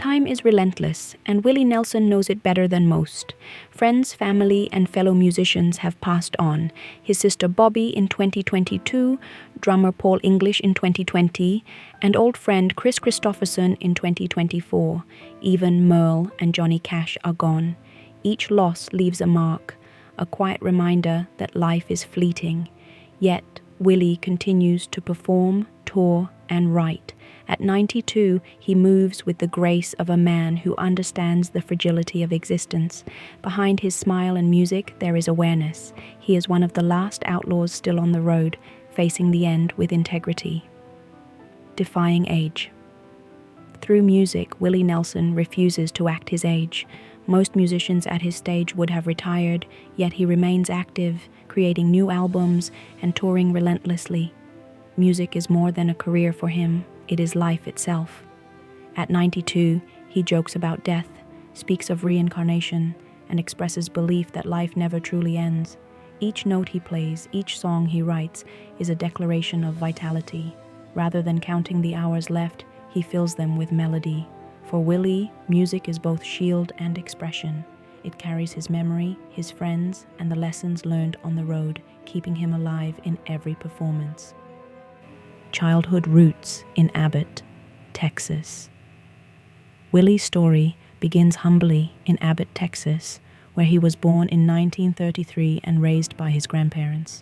Time is relentless, and Willie Nelson knows it better than most. Friends, family, and fellow musicians have passed on. His sister Bobby in 2022, drummer Paul English in 2020, and old friend Chris Christopherson in 2024. Even Merle and Johnny Cash are gone. Each loss leaves a mark, a quiet reminder that life is fleeting. Yet, Willie continues to perform, tour, and write. At 92, he moves with the grace of a man who understands the fragility of existence. Behind his smile and music, there is awareness. He is one of the last outlaws still on the road, facing the end with integrity. Defying age. Through music, Willie Nelson refuses to act his age. Most musicians at his stage would have retired, yet he remains active, creating new albums and touring relentlessly. Music is more than a career for him. It is life itself. At 92, he jokes about death, speaks of reincarnation, and expresses belief that life never truly ends. Each note he plays, each song he writes, is a declaration of vitality. Rather than counting the hours left, he fills them with melody. For Willie, music is both shield and expression. It carries his memory, his friends, and the lessons learned on the road, keeping him alive in every performance. Childhood roots in Abbott, Texas. Willie's story begins humbly in Abbott, Texas, where he was born in 1933 and raised by his grandparents.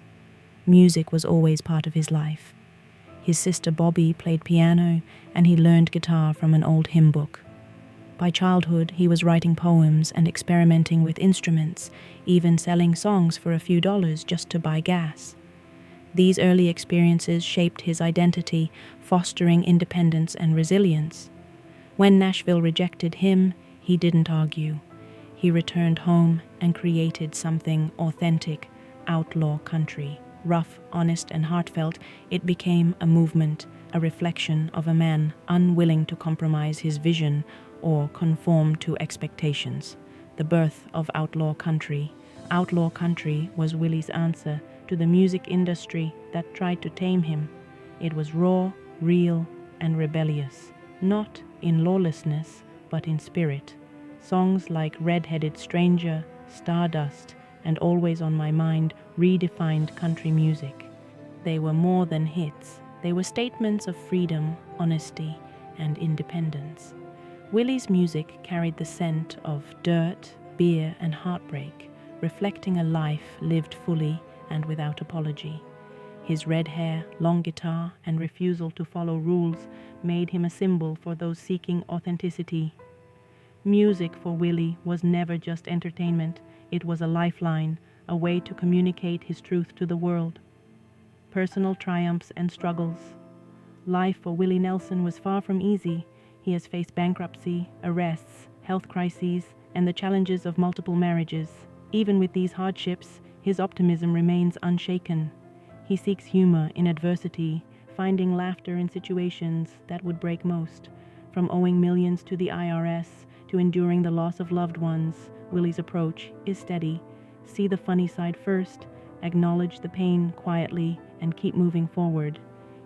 Music was always part of his life. His sister Bobby played piano, and he learned guitar from an old hymn book. By childhood, he was writing poems and experimenting with instruments, even selling songs for a few dollars just to buy gas. These early experiences shaped his identity, fostering independence and resilience. When Nashville rejected him, he didn't argue. He returned home and created something authentic, outlaw country. Rough, honest, and heartfelt, it became a movement, a reflection of a man unwilling to compromise his vision or conform to expectations. The birth of outlaw country. Outlaw country was Willie's answer to the music industry that tried to tame him. It was raw, real, and rebellious, not in lawlessness, but in spirit. Songs like Red-Headed Stranger, Stardust, and Always on My Mind redefined country music. They were more than hits. They were statements of freedom, honesty, and independence. Willie's music carried the scent of dirt, beer, and heartbreak, reflecting a life lived fully and without apology. His red hair, long guitar, and refusal to follow rules made him a symbol for those seeking authenticity. Music for Willie was never just entertainment. It was a lifeline, a way to communicate his truth to the world. Personal triumphs and struggles. Life for Willie Nelson was far from easy. He has faced bankruptcy, arrests, health crises, and the challenges of multiple marriages. Even with these hardships, his optimism remains unshaken. He seeks humor in adversity, finding laughter in situations that would break most. From owing millions to the IRS to enduring the loss of loved ones, Willie's approach is steady. See the funny side first, acknowledge the pain quietly, and keep moving forward.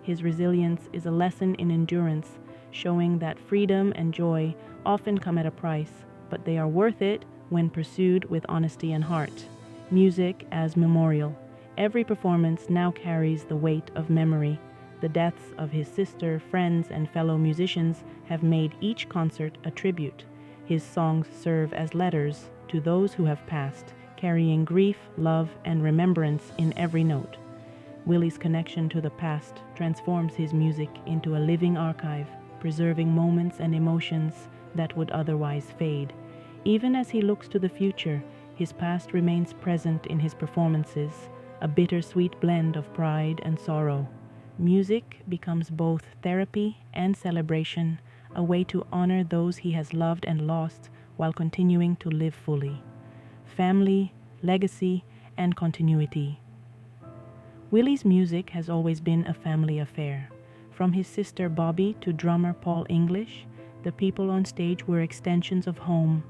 His resilience is a lesson in endurance, showing that freedom and joy often come at a price, but they are worth it when pursued with honesty and heart. Music as memorial. Every performance now carries the weight of memory. The deaths of his sister, friends, and fellow musicians have made each concert a tribute. His songs serve as letters to those who have passed, carrying grief, love, and remembrance in every note. Willie's connection to the past transforms his music into a living archive, preserving moments and emotions that would otherwise fade. Even as he looks to the future, his past remains present in his performances, a bittersweet blend of pride and sorrow. Music becomes both therapy and celebration, a way to honor those he has loved and lost while continuing to live fully. Family, legacy, and continuity. Willie's music has always been a family affair. From his sister Bobby to drummer Paul English, the people on stage were extensions of home.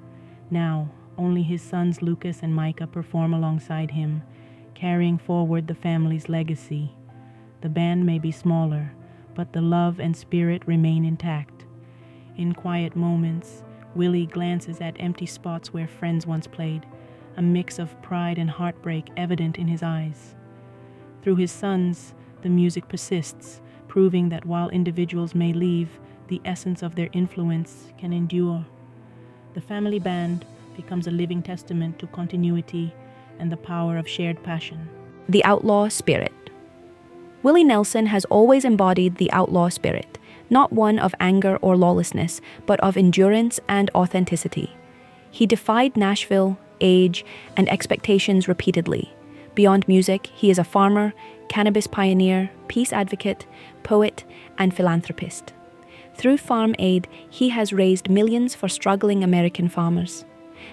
Now, only his sons Lucas and Micah perform alongside him, carrying forward the family's legacy. The band may be smaller, but the love and spirit remain intact. In quiet moments, Willie glances at empty spots where friends once played, a mix of pride and heartbreak evident in his eyes. Through his sons, the music persists, proving that while individuals may leave, the essence of their influence can endure. The family band becomes a living testament to continuity and the power of shared passion. The outlaw spirit. Willie Nelson has always embodied the outlaw spirit, not one of anger or lawlessness, but of endurance and authenticity. He defied Nashville, age, and expectations repeatedly. Beyond music, he is a farmer, cannabis pioneer, peace advocate, poet, and philanthropist. Through Farm Aid, he has raised millions for struggling American farmers.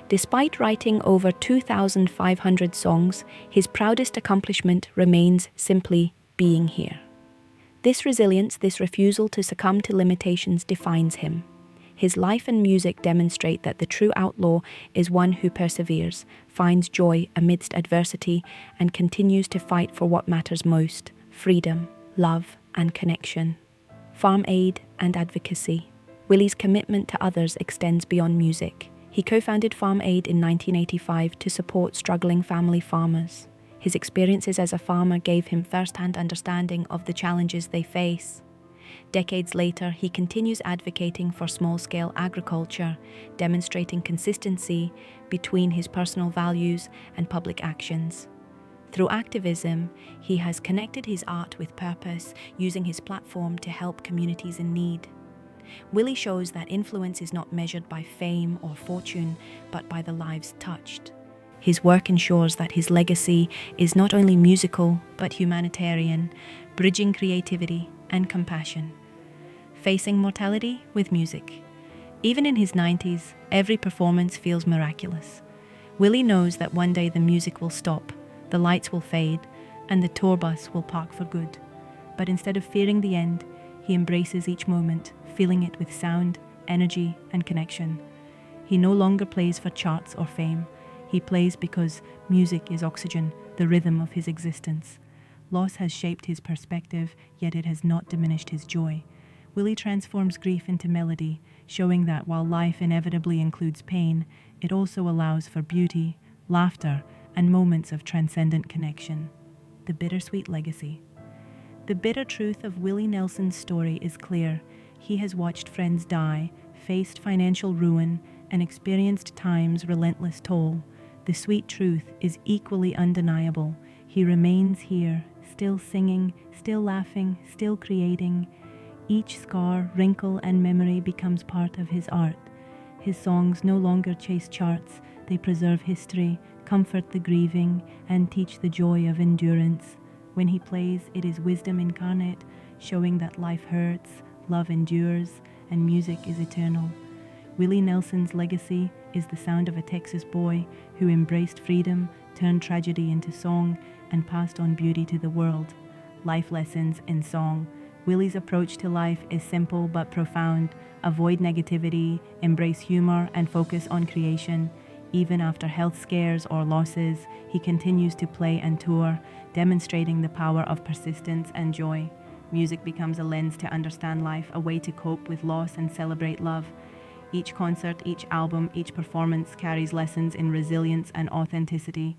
Despite writing over 2,500 songs, his proudest accomplishment remains simply being here. This resilience, this refusal to succumb to limitations defines him. His life and music demonstrate that the true outlaw is one who perseveres, finds joy amidst adversity, and continues to fight for what matters most: freedom, love, and connection. Farm aid and advocacy. Willie's commitment to others extends beyond music. He co-founded Farm Aid in 1985 to support struggling family farmers. His experiences as a farmer gave him first-hand understanding of the challenges they face. Decades later, he continues advocating for small-scale agriculture, demonstrating consistency between his personal values and public actions. Through activism, he has connected his art with purpose, using his platform to help communities in need. Willie shows that influence is not measured by fame or fortune, but by the lives touched. His work ensures that his legacy is not only musical, but humanitarian, bridging creativity and compassion. Facing mortality with music. Even in his 90s, every performance feels miraculous. Willie knows that one day the music will stop, the lights will fade, and the tour bus will park for good. But instead of fearing the end, he embraces each moment, filling it with sound, energy, and connection. He no longer plays for charts or fame. He plays because music is oxygen, the rhythm of his existence. Loss has shaped his perspective, yet it has not diminished his joy. Willie transforms grief into melody, showing that while life inevitably includes pain, it also allows for beauty, laughter, and moments of transcendent connection. The bittersweet legacy. The bitter truth of Willie Nelson's story is clear. He has watched friends die, faced financial ruin, and experienced time's relentless toll. The sweet truth is equally undeniable. He remains here, still singing, still laughing, still creating. Each scar, wrinkle, and memory becomes part of his art. His songs no longer chase charts. They preserve history, comfort the grieving, and teach the joy of endurance. When he plays, it is wisdom incarnate, showing that life hurts, love endures, and music is eternal. Willie Nelson's legacy is the sound of a Texas boy who embraced freedom, turned tragedy into song, and passed on beauty to the world. Life lessons in song. Willie's approach to life is simple but profound. Avoid negativity, embrace humor, and focus on creation. Even after health scares or losses, he continues to play and tour, demonstrating the power of persistence and joy. Music becomes a lens to understand life, a way to cope with loss and celebrate love. Each concert, each album, each performance carries lessons in resilience and authenticity.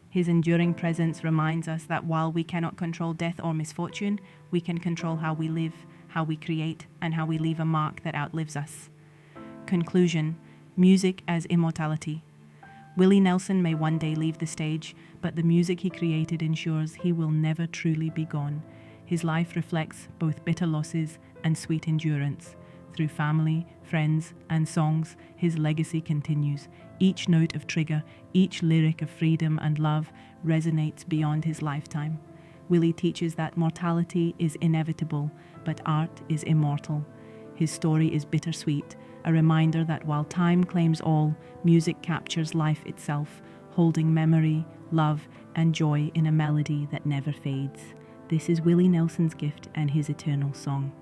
His enduring presence reminds us that while we cannot control death or misfortune, we can control how we live, how we create, and how we leave a mark that outlives us. Conclusion: music as immortality. Willie Nelson may one day leave the stage, but the music he created ensures he will never truly be gone. His life reflects both bitter losses and sweet endurance. Through family, friends, and songs, his legacy continues. Each note of trigger, each lyric of freedom and love resonates beyond his lifetime. Willie teaches that mortality is inevitable, but art is immortal. His story is bittersweet, a reminder that while time claims all, music captures life itself, holding memory, love, and joy in a melody that never fades. This is Willie Nelson's gift and his eternal song.